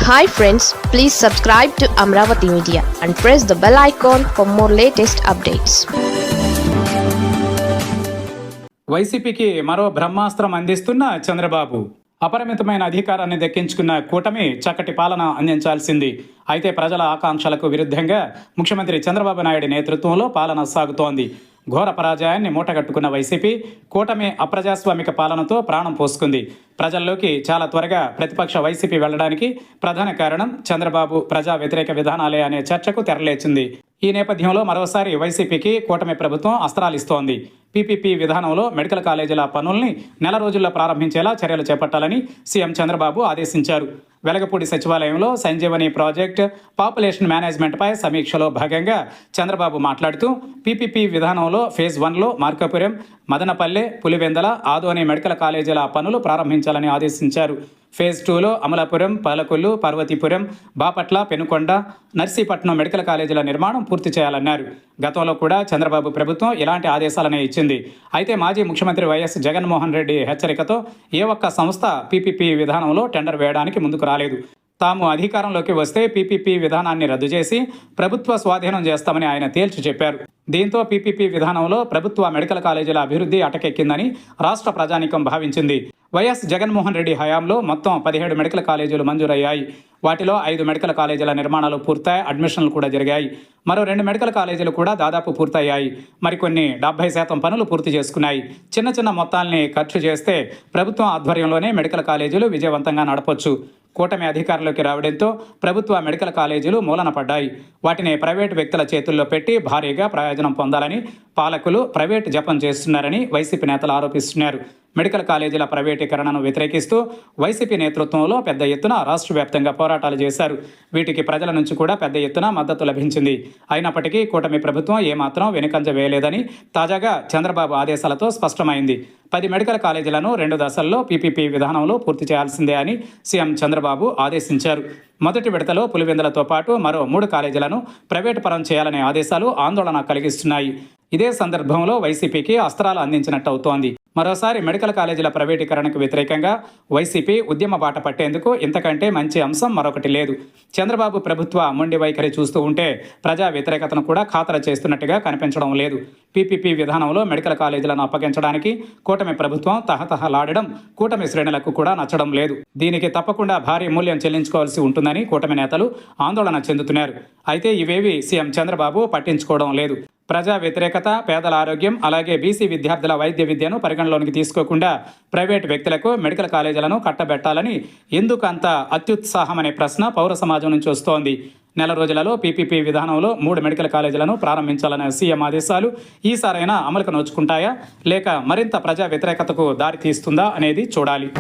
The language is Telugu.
Hi friends, please subscribe to Amravati Media and press the bell icon for more latest updates. వైసీపీకి మరో బ్రహ్మాస్త్రం అందిస్తున్న చంద్రబాబు. అపరిమితమైన అధికారాన్ని దక్కించుకున్న కూటమి చక్కటి పాలన అందించాల్సింది. అయితే ప్రజల ఆకాంక్షలకు విరుద్ధంగా ముఖ్యమంత్రి చంద్రబాబు నాయుడు నేతృత్వంలో పాలన సాగుతోంది. ఘోర పరాజయాన్ని మూటగట్టుకున్న వైసీపీ కూటమి అప్రజాస్వామిక పాలనతో ప్రాణం పోసుకుంది. ప్రజల్లోకి చాలా త్వరగా ప్రతిపక్ష వైసీపీ వెళ్లడానికి ప్రధాన కారణం చంద్రబాబు ప్రజా వ్యతిరేక విధానాలే అనే చర్చకు తెరలేచింది. ఈ నేపథ్యంలో మరోసారి వైసీపీకి కూటమి ప్రభుత్వం అస్త్రాలిస్తోంది. పీపీపీ విధానంలో మెడికల్ కాలేజీల పనుల్ని నెల రోజుల్లో ప్రారంభించేలా చర్యలు చేపట్టాలని సీఎం చంద్రబాబు ఆదేశించారు. వెలగపూడి సచివాలయంలో సంజీవని ప్రాజెక్ట్ పాపులేషన్ మేనేజ్మెంట్పై సమీక్షలో భాగంగా చంద్రబాబు మాట్లాడుతూ పీపీపీ విధానంలో ఫేజ్ 1లో మార్కాపురం, మదనపల్లె, పులివెందల, ఆదోని మెడికల్ కాలేజీల పనులు ప్రారంభించాలని ఆదేశించారు. ఫేజ్ 2లో అమలాపురం, పాలకొల్లు, పార్వతీపురం, బాపట్ల, పెనుకొండ, నర్సీపట్నం మెడికల్ కాలేజీల నిర్మాణం పూర్తి చేయాలన్నారు. గతంలో కూడా చంద్రబాబు ప్రభుత్వం ఇలాంటి ఆదేశాలనే ఇచ్చింది. అయితే మాజీ ముఖ్యమంత్రి వైఎస్ జగన్మోహన్ రెడ్డి హెచ్చరికతో ఏ ఒక్క సంస్థ పీపీపీ విధానంలో టెండర్ వేయడానికి ముందుకు రాలేదు. తాము అధికారంలోకి వస్తే పీపీపీ విధానాన్ని రద్దు చేసి ప్రభుత్వ స్వాధీనం చేస్తామని ఆయన తేల్చి చెప్పారు. దీంతో పీపీపీ విధానంలో ప్రభుత్వ మెడికల్ కాలేజీల అభివృద్ధి అటకెక్కిందని రాష్ట్ర ప్రజానీకం భావించింది. వైఎస్ జగన్మోహన్ రెడ్డి హయాంలో మొత్తం 17 మెడికల్ కాలేజీలు మంజూరయ్యాయి. వాటిలో 5 మెడికల్ కాలేజీల నిర్మాణాలు పూర్తయి అడ్మిషన్లు కూడా జరిగాయి. మరో 2 మెడికల్ కాలేజీలు కూడా దాదాపు పూర్తయ్యాయి. మరికొన్ని 70% పనులు పూర్తి చేసుకున్నాయి. చిన్న చిన్న మొత్తాల్ని ఖర్చు చేస్తే ప్రభుత్వం ఆధ్వర్యంలోనే మెడికల్ కాలేజీలు విజయవంతంగా నడపొచ్చు. కూటమి అధికారంలోకి రావడంతో ప్రభుత్వ మెడికల్ కాలేజీలు మూలన పడ్డాయి. వాటిని ప్రైవేటు వ్యక్తుల చేతుల్లో పెట్టి భారీగా ప్రయోజనం పొందాలని పాలకులు ప్రైవేటు జపం చేస్తున్నారని వైసీపీ నేతలు ఆరోపిస్తున్నారు. మెడికల్ కాలేజీల ప్రైవేటీకరణను వ్యతిరేకిస్తూ వైసీపీ నేతృత్వంలో పెద్ద ఎత్తున రాష్ట్ర వ్యాప్తంగా పోరాటాలు చేశారు. వీటికి ప్రజల నుంచి కూడా పెద్ద ఎత్తున మద్దతు లభించింది. అయినప్పటికీ కూటమి ప్రభుత్వం ఏమాత్రం వెనుకంజ వేయలేదని తాజాగా చంద్రబాబు ఆదేశాలతో స్పష్టమైంది. 10 మెడికల్ కాలేజీలను 2 దశల్లో పీపీపీ విధానంలో పూర్తి చేయాల్సిందే అని సీఎం చంద్రబాబు ఆదేశించారు. మొదటి విడతలో పులివెందులతో పాటు మరో 3 కాలేజీలను ప్రైవేటు పరం చేయాలనే ఆదేశాలు ఆందోళన కలిగిస్తున్నాయి. ఇదే సందర్భంలో వైసీపీకి అస్త్రాలు అందించినట్టు అవుతోంది. మరోసారి మెడికల్ కాలేజీల ప్రైవేటీకరణకు వ్యతిరేకంగా వైసీపీ ఉద్యమ బాట పట్టేందుకు ఇంతకంటే మంచి అంశం మరొకటి లేదు. చంద్రబాబు ప్రభుత్వ మొండి వైఖరి చూస్తూ ఉంటే ప్రజా వ్యతిరేకతను కూడా ఖాతరు చేస్తున్నట్టుగా కనిపించడం లేదు. పీపీపీ విధానంలో మెడికల్ కాలేజీలను అప్పగించడానికి కూటమి ప్రభుత్వం తహతహలాడడం కూటమి శ్రేణులకు కూడా నచ్చడం లేదు. దీనికి తప్పకుండా భారీ మూల్యం చెల్లించుకోవాల్సి ఉంటుందని కూటమి నేతలు ఆందోళన చెందుతున్నారు. అయితే ఇవేవి సీఎం చంద్రబాబు పట్టించుకోవడం లేదు. ప్రజా వ్యతిరేకత, పేదల ఆరోగ్యం, అలాగే బీసీ విద్యార్థుల వైద్య విద్యను పరిగణలోనికి తీసుకోకుండా ప్రైవేటు వ్యక్తులకు మెడికల్ కాలేజీలను కట్టబెట్టాలని ఎందుకు అంత అత్యుత్సాహం అనే ప్రశ్న పౌర సమాజం నుంచి వస్తోంది. నెల రోజులలో పీపీపీ విధానంలో 3 మెడికల్ కాలేజీలను ప్రారంభించాలనే సీఎం ఆదేశాలు ఈసారైనా అమలుకు నోచుకుంటాయా లేక మరింత ప్రజా వ్యతిరేకతకు దారితీస్తుందా అనేది చూడాలి.